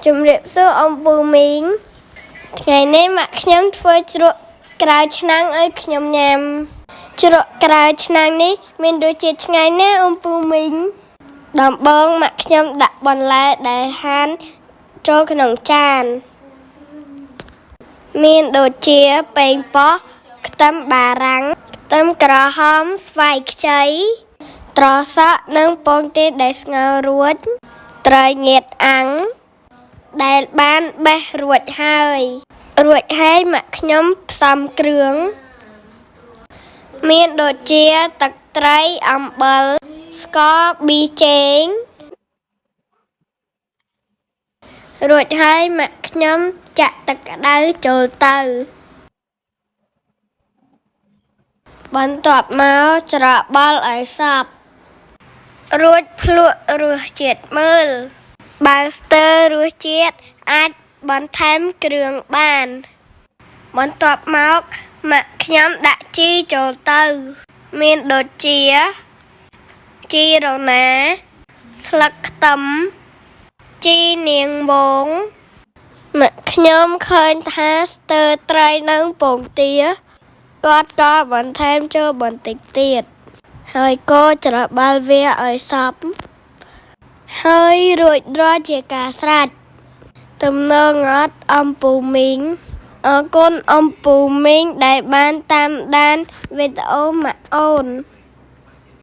ជំរាបសួរអំពូមីងថ្ងៃនេះម៉ាក់ខ្ញុំធ្វើជ្រក់ក្រៅឆ្នាំងឲ្យខ្ញុំញ៉ាំជ្រក់ក្រៅឆ្នាំងនេះមានរសជាតិឆ្ងាញ់ណាស់អំពូមីងដំបូងម៉ាក់ខ្ញុំដាក់បន្លែដែលហាន់ចូលក្នុងចានមានដូចជាប៉េងប៉ោះខ្ទឹមបារាំងខ្ទឹមក្រហមស្វាយខ្ចីត្រសក់និងពងទាដែលស្ងោររួចត្រីងៀតអាំងដែលបានបេះរួចហើយម៉ាក់ខ្ញុំផ្សំគ្រឿងមានដូចជាទឹកត្រីអំបិលស្ករប៊ីចេងរួចហើយម៉ាក់ខ្ញុំចាក់ទឹកក្តៅចូលទៅបន្ទាប់មកច្របល់ឲ្យសព្វរួចភ្លក្សរសជាតិមើលបើស្ទើររសជាតិអាចបន្ថែមគ្រឿងបានបន្ទាប់មកម៉ាក់ខ្ញុំដាក់ជីចូលទៅមានដូចជាជីរណាស្លឹកខ្ទឹមជីនាងវងម៉ាក់ខ្ញុំឃើញថាស្ទើរត្រីនិងពងទាគាត់ក៏បន្ថែមចូលបន្តិចទៀតហើយកូរច្របល់វាឲ្យសព្វហើយរួចរាល់ជាការស្រេចទំនងអត់អំពូមីងអរគុណអំពូមីងដែលបានតាមដានវីដេអូម៉ាក់អូន